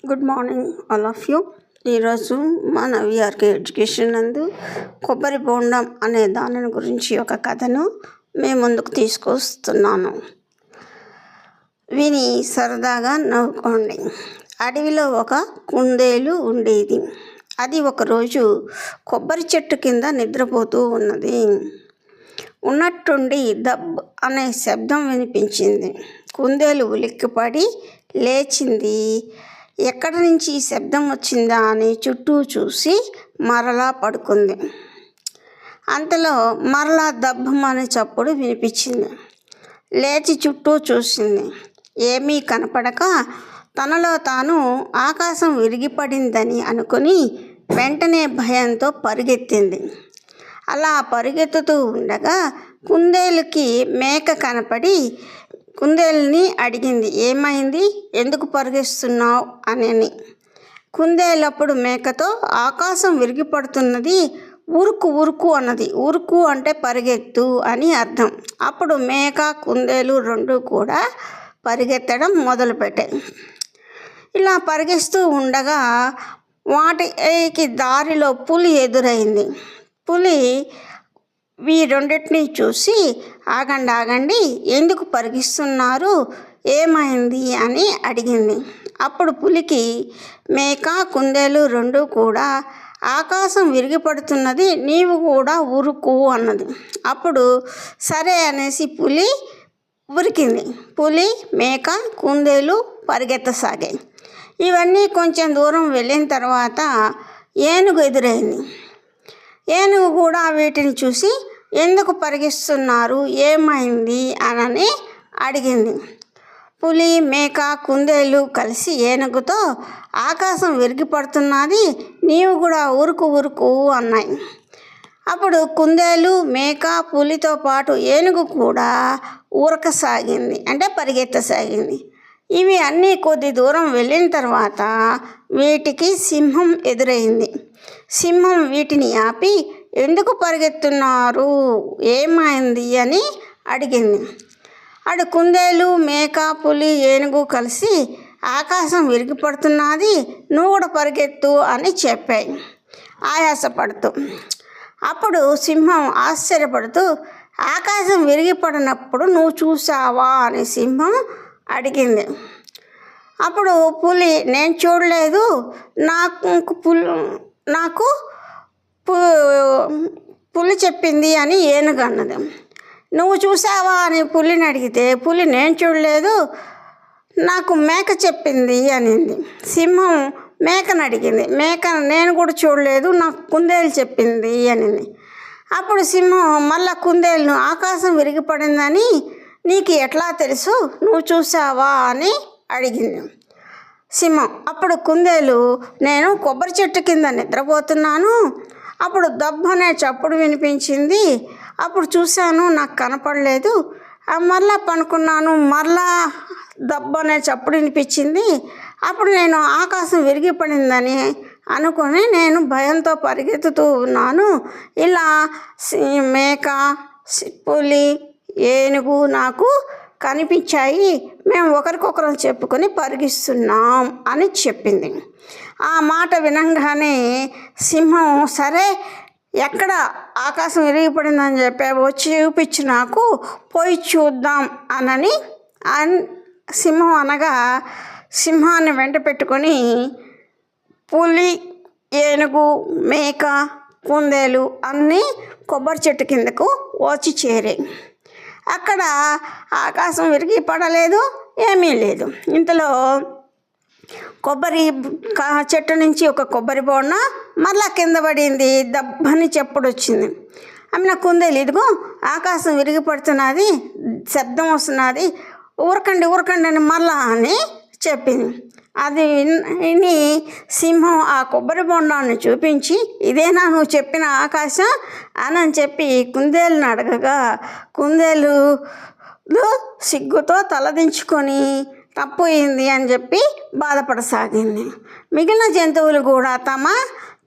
Good morning all of you. ఈరోజు మన VRK education నందు కొబ్బరి బోండం అనే దానిని గురించి ఒక కథను మేము ముందుకు తీసుకొస్తున్నాను. విని సరదాగా నవ్వుకోండి. అడవిలో ఒక కుందేలు ఉండేది. అది ఒకరోజు కొబ్బరి చెట్టు కింద నిద్రపోతూ ఉన్నది. ఉన్నట్టుండి దబ్ అనే శబ్దం వినిపించింది. కుందేలు ఉలిక్కిపడి లేచింది. ఎక్కడి నుంచి ఈ శబ్దం వచ్చిందా అని చుట్టూ చూసి మరలా పడుకుంది. అంతలో మరలా దబ్బమనే చప్పుడు వినిపించింది. లేచి చుట్టూ చూసింది. ఏమీ కనపడక తనలో తాను ఆకాశం విరిగిపడిందని అనుకుని వెంటనే భయంతో పరుగెత్తింది. అలా పరుగెత్తుతూ ఉండగా కుందేలుకి మేక కనపడి కుందేలుని అడిగింది, ఏమైంది, ఎందుకు పరుగెస్తున్నావు అని. కుందేలప్పుడు మేకతో ఆకాశం విరిగిపడుతున్నది, ఉరుకు ఉరుకు అన్నది. ఉరుకు అంటే పరిగెత్తు అని అర్థం. అప్పుడు మేక కుందేలు రెండు కూడా పరిగెత్తడం మొదలుపెట్టాయి. ఇలా పరిగెస్తూ ఉండగా వాటికి దారిలో పులి ఎదురైంది. పులి ఈ రెండింటినీ చూసి ఆగండి, ఎందుకు పరిగిస్తున్నారు, ఏమైంది అని అడిగింది. అప్పుడు పులికి మేక కుందేలు రెండు కూడా ఆకాశం విరిగిపడుతున్నది, నీవు కూడా ఉరుకు అన్నది. అప్పుడు సరే అనేసి పులి ఉరికింది. పులి మేక కుందేలు పరిగెత్తసాగాయి. ఇవన్నీ కొంచెం దూరం వెళ్ళిన తర్వాత ఏనుగు ఎదురైంది. ఏనుగు కూడా వీటిని చూసి ఎందుకు పరిగిస్తున్నారు, ఏమైంది అని అడిగింది. పులి మేక కుందేలు కలిసి ఏనుగుతో ఆకాశం విరిగిపడుతున్నది, నీవు కూడా ఉరుకు ఉరుకు అన్నాయి. అప్పుడు కుందేలు మేక పులితో పాటు ఏనుగు కూడా ఊరకసాగింది, అంటే పరిగెత్తసాగింది. ఇవి అన్నీ కొద్ది దూరం వెళ్ళిన తర్వాత వీటికి సింహం ఎదురైంది. సింహం వీటిని ఆపి ఎందుకు పరిగెత్తున్నారు, ఏమైంది అని అడిగింది. అడు కుందేలు మేక పులి ఏనుగు కలిసి ఆకాశం విరిగిపడుతున్నది, నువ్వు కూడా పరిగెత్తు అని చెప్పాయి ఆయాసపడుతూ. అప్పుడు సింహం ఆశ్చర్యపడుతూ, ఆకాశం విరిగిపడినప్పుడు నువ్వు చూసావా అని సింహం అడిగింది. అప్పుడు పులి, నేను చూడలేదు, నాకు పులి చెప్పింది అని ఏనుగు అన్నది. నువ్వు చూసావా అని పులిని అడిగితే పులి, నేను చూడలేదు, నాకు మేక చెప్పింది అనింది. సింహం మేకను అడిగింది. మేక, నేను కూడా చూడలేదు, నాకు కుందేలు చెప్పింది అనింది. అప్పుడు సింహం మళ్ళా కుందేలును, ఆకాశం విరిగిపడిందని నీకు ఎట్లా తెలుసు, నువ్వు చూసావా అని అడిగింది సింహం. అప్పుడు కుందేలు, నేను కొబ్బరి చెట్టు కింద నిద్రపోతున్నాను, అప్పుడు దబ్బు అనే చప్పుడు వినిపించింది, అప్పుడు చూశాను, నాకు కనపడలేదు, మరలా పనుకున్నాను, మరలా దబ్బు అనే చప్పుడు వినిపించింది, అప్పుడు నేను ఆకాశం విరిగిపడిందని అనుకుని నేను భయంతో పరిగెత్తుతూ ఉన్నాను. ఇలా మేక పులి ఏనుగు నాకు కనిపించాయి, మేము ఒకరికొకరం చెప్పుకొని పరిగిస్తున్నాం అని చెప్పింది. ఆ మాట వినంగానే సింహం, సరే ఎక్కడ ఆకాశం విరిగిపడిందని చెప్పావు, చూపించి నాకు, పోయి చూద్దాం అని సింహం అనగా సింహాన్ని వెంట పెట్టుకొని పులి ఏనుగు మేక కుందేలు అన్నీ కొబ్బరి చెట్టు కిందకు వచ్చి చేరాయి. అక్కడ ఆకాశం విరిగి పడలేదు, ఏమీ లేదు. ఇంతలో కొబ్బరి చెట్టు నుంచి ఒక కొబ్బరి బోండ మరలా కింద పడింది, దబ్బని చెప్పుడు వచ్చింది. ఆమె కుందేలు, ఇదిగో ఆకాశం విరిగిపడుతున్నది, శబ్దం వస్తున్నది, ఊరకండి అని మరలా అని చెప్పింది. అది విని సింహం ఆ కొబ్బరి బొండాన్ని చూపించి, ఇదేనా నువ్వు చెప్పిన ఆకాశం అని చెప్పి కుందేలుని అడగగా కుందేలు సిగ్గుతో తలదించుకొని తప్పయింది అని చెప్పి బాధపడసాగింది. మిగిలిన జంతువులు కూడా తమ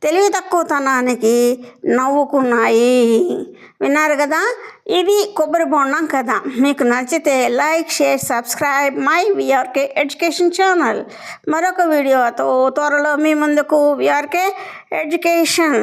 తెలివి తక్కువతనానికి నవ్వుకున్నాయి. విన్నారు కదా, ఇది కొబ్బరి బొండం కథ. మీకు నచ్చితే like, share, subscribe my VRK education channel. మరొక వీడియోతో త్వరలో మీ ముందుకు. VRK education.